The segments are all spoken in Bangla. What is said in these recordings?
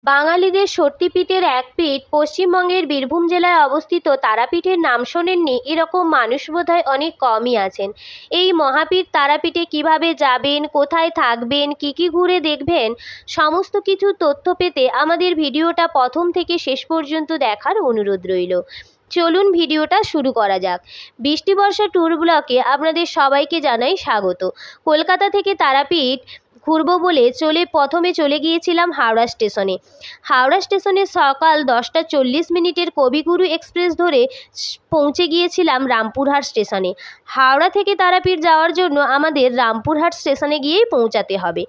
বাঙালিদের শক্তিপীঠের এক পীঠ পশ্চিমবঙ্গের বীরভূম জেলায় অবস্থিত তারাপীঠের নাম শোনেননি এরকম মানুষ বোধহয় অনেক কমই আছেন। এই মহাপীঠ তারাপীঠে কিভাবে যাবেন, কোথায় থাকবেন, কি ঘুরে দেখবেন, সমস্ত কিছু তথ্য পেতে আমাদের ভিডিওটা প্রথম থেকে শেষ পর্যন্ত দেখার অনুরোধ রইল। চলুন ভিডিওটা শুরু করা যাক। বৃষ্টি বর্ষা ট্যুর ব্লকে আপনাদের সবাইকে জানাই স্বাগত। কলকাতা থেকে তারাপীঠ ঘুরবো বলে প্রথমে চলে গিয়েছিলাম হাওড়া স্টেশনে। হাওড়া স্টেশনে সকাল 10:40 কবিগুরু এক্সপ্রেস ধরে পৌঁছে গিয়েছিলাম রামপুরহাট স্টেশনে। হাওড়া থেকে তারাপীঠ যাওয়ার জন্য আমাদের রামপুরহাট স্টেশনে গিয়েই পৌঁছাতে হবে।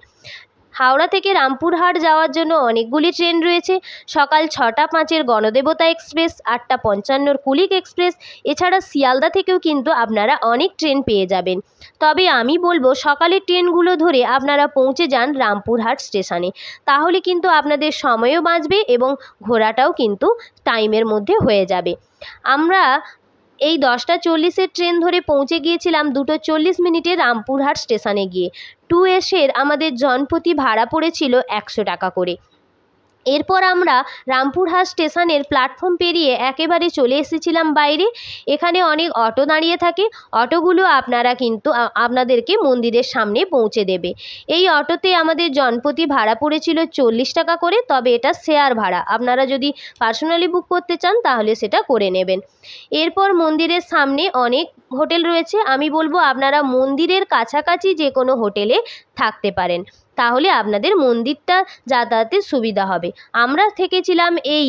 হাওড়া থেকে রামপুরহাট যাওয়ার জন্য অনেকগুলি ট্রেন রয়েছে। সকাল 6:05 গণদেবতা এক্সপ্রেস, 8:55 কুলিক এক্সপ্রেস, এছাড়া শিয়ালদা থেকেও কিন্তু আপনারা অনেক ট্রেন পেয়ে যাবেন। তবে আমি বলবো সকালের ট্রেনগুলো ধরে আপনারা পৌঁছে যান রামপুরহাট স্টেশনে, তাহলে কিন্তু আপনাদের সময়ও বাঁচবে এবং ঘোরাটাও কিন্তু টাইমের মধ্যে হয়ে যাবে। আমরা এই 10:40 ট্রেন ধরে পৌঁছে গিয়েছিলাম 2:40 রামপুরহাট স্টেশনে গিয়ে। 2 আমাদের জনপ্রতি ভাড়া পড়েছিল 100 টাকা করে। এরপর আমরা রামপুরহাট স্টেশনের প্ল্যাটফর্ম পেরিয়ে একেবারে চলে এসেছিলাম বাইরে। এখানে অনেক অটো দাঁড়িয়ে থাকে। অটোগুলো আপনারা কিন্তু আপনাদেরকে মন্দিরের সামনে পৌঁছে দেবে। এই অটোতে আমাদের জনপ্রতি ভাড়া পড়েছিল 40 টাকা করে, তবে এটা শেয়ার ভাড়া। আপনারা যদি পার্সোনালি বুক করতে চান তাহলে সেটা করে নেবেন। এরপর মন্দিরের সামনে অনেক হোটেল রয়েছে। আমি বলবো আপনারা মন্দিরের কাছাকাছি যে কোনো হোটেলে থাকতে পারেন, তাহলে আপনাদের মন্দিরটা যাতায়াতের সুবিধা হবে। আমরা থেকেছিলাম এই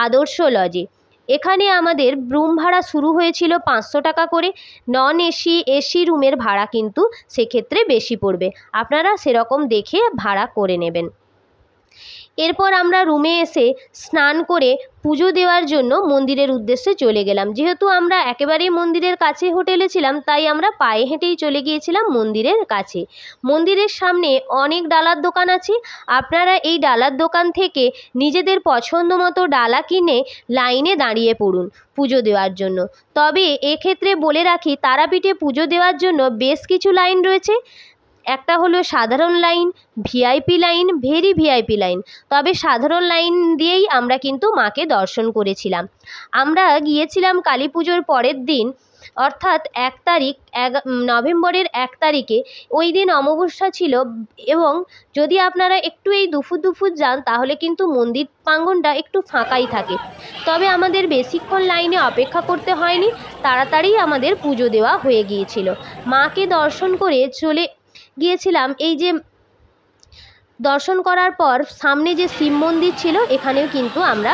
আদর্শ লজে। এখানে আমাদের রুম ভাড়া শুরু হয়েছিল 500 টাকা করে। নন এসি, এসি রুমের ভাড়া কিন্তু সেক্ষেত্রে বেশি পড়বে, আপনারা সেরকম দেখে ভাড়া করে নেবেন। এরপর আমরা রুমে এসে স্নান করে পুজো দেওয়ার জন্য মন্দিরের উদ্দেশ্যে চলে গেলাম। যেহেতু আমরা একেবারেই মন্দিরের কাছে হোটেলে ছিলাম, তাই আমরা পায়ে হেঁটেই চলে গিয়েছিলাম মন্দিরের কাছে। মন্দিরের সামনে অনেক ডালার দোকান আছে। আপনারা এই ডালার দোকান থেকে নিজেদের পছন্দ মতো ডালা কিনে লাইনে দাঁড়িয়ে পড়ুন পুজো দেওয়ার জন্য। তবে এক্ষেত্রে বলে রাখি, তারাপীঠে পুজো দেওয়ার জন্য বেশ কিছু লাইন রয়েছে। একটা হলো সাধারণ line, VIP line, very VIP line. তবে সাধারণ লাইন দিয়েই আমরা কিন্তু মাকে দর্শন করেছিলাম। আমরা গিয়েছিলাম কালী পুজোর পরের দিন, অর্থাৎ 1 নভেম্বরের 1 তারিখে। ওই দিন অমাবস্যা ছিল এবং যদি আপনারা একটু এই দুপুর যান তাহলে কিন্তু মন্দির প্রাঙ্গণটা একটু ফাঁকাই থাকে। তবে আমাদের বেশিক্ষণ লাইনে অপেক্ষা করতে হয়নি, তাড়াতাড়ি আমাদের পুজো দেওয়া হয়ে গিয়েছিল। মাকে দর্শন করে চলে গিয়েছিলাম। এই যে দর্শন করার পর সামনে যে শিব মন্দির ছিল, এখানেও কিন্তু আমরা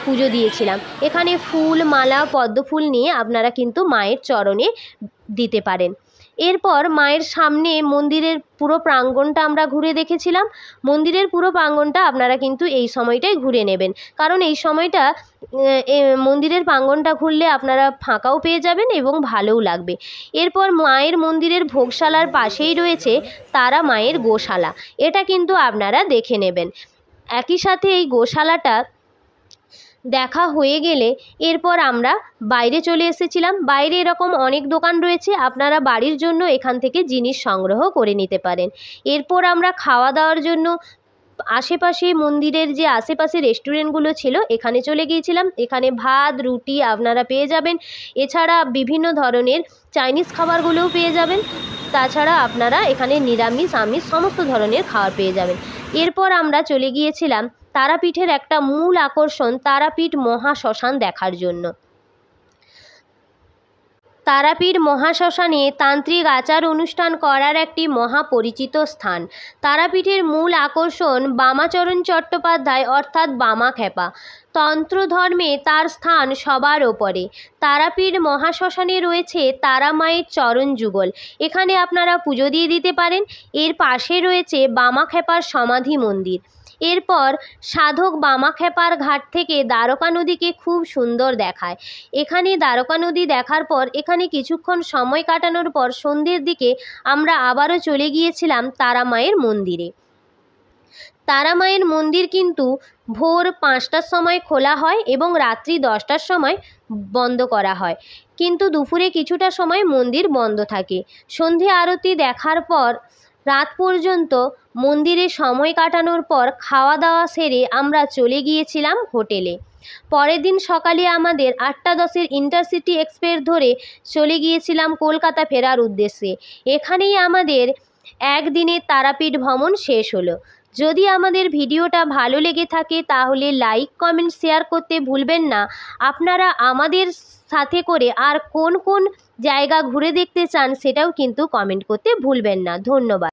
পুজো দিয়েছিলাম। এখানে ফুল, মালা, পদ্মফুল নিয়ে আপনারা কিন্তু মায়ের চরণে দিতে পারেন। এরপর মায়ের সামনে মন্দিরের পুরো প্রাঙ্গণটা আমরা ঘুরে দেখেছিলাম। মন্দিরের পুরো প্রাঙ্গণটা আপনারা কিন্তু এই সময়টাই ঘুরে নেবেন, কারণ এই সময়টা মন্দিরের প্রাঙ্গণটা ঘুরলে আপনারা ফাঁকাও পেয়ে যাবেন এবং ভালোও লাগবে। এরপর মায়ের মন্দিরের ভোগশালার পাশেই রয়েছে তারা মায়ের গোশালা, এটা কিন্তু আপনারা দেখে নেবেন। একই সাথে এই গোশালাটা দেখা হয়ে গেলে এরপর আমরা বাইরে চলে এসেছিলাম। বাইরে এরকম অনেক দোকান রয়েছে, আপনারা বাড়ির জন্য এখান থেকে জিনিস সংগ্রহ করে নিতে পারেন। এরপর আমরা খাওয়া দাওয়ার জন্য আশেপাশে মন্দিরের যে আশেপাশে রেস্টুরেন্টগুলো ছিল এখানে চলে গিয়েছিলাম। এখানে ভাত, রুটি আপনারা পেয়ে যাবেন। এছাড়া বিভিন্ন ধরনের চাইনিজ খাবারগুলোও পেয়ে যাবেন। তাছাড়া আপনারা এখানে নিরামিষ, আমিষ সমস্ত ধরনের খাবার পেয়ে যাবেন। এরপর আমরা চলে গিয়েছিলাম তারাপীঠের একটা মূল আকর্ষণ তারাপীঠ মহাশ্মশান দেখার জন্য। তারাপীঠ মহাশ্মশানে তান্ত্রিক আচার অনুষ্ঠান করার একটি মহাপরিচিত স্থান। তারাপীঠের মূল আকর্ষণ বামাচরণ চট্টোপাধ্যায় অর্থাৎ বামাখ্যাপা। তন্ত্রধর্মে তার স্থান সবার ওপরে। তারাপীঠ মহাশ্মশানে রয়েছে তারা মায়ের চরণ যুগল, এখানে আপনারা পুজো দিয়ে দিতে পারেন। এর পাশে রয়েছে বামাখ্যাপার সমাধি মন্দির। এরপর সাধক বামাখ্যাপার ঘাট থেকে দ্বারকা নদীকে খুব সুন্দর দেখায়। এখানে দ্বারকা নদী দেখার পর এখানে কিছুক্ষণ সময় কাটানোর পর সন্ধ্যের দিকে আমরা আবারও চলে গিয়েছিলাম তারা মায়ের মন্দিরে। তারা মায়ের মন্দির কিন্তু ভোর 5টার সময় খোলা হয় এবং রাত্রি 10টার সময় বন্ধ করা হয়, কিন্তু দুপুরে কিছুটা সময় মন্দির বন্ধ থাকে। সন্ধে আরতি দেখার পর রাত পর্যন্ত মন্দিরে সময় কাটানোর পর খাওয়া দাওয়া সেরে আমরা চলে গিয়েছিলাম হোটেলে। পরের দিন সকালে আমাদের 8:10-এর ইন্টারসিটি এক্সপ্রেস ধরে চলে গিয়েছিলাম কলকাতা ফেরার উদ্দেশ্যে। এখানেই আমাদের একদিনের তারাপীঠ ভ্রমণ শেষ হলো। যদি আমাদের ভিডিওটা ভালো লেগে থাকে তাহলে লাইক কমেন্ট শেয়ার করতে ভুলবেন না। আপনারা আমাদের সাথে করে আর কোন কোন জায়গা ঘুরে দেখতে চান সেটাও কিন্তু কমেন্ট করতে ভুলবেন না। ধন্যবাদ।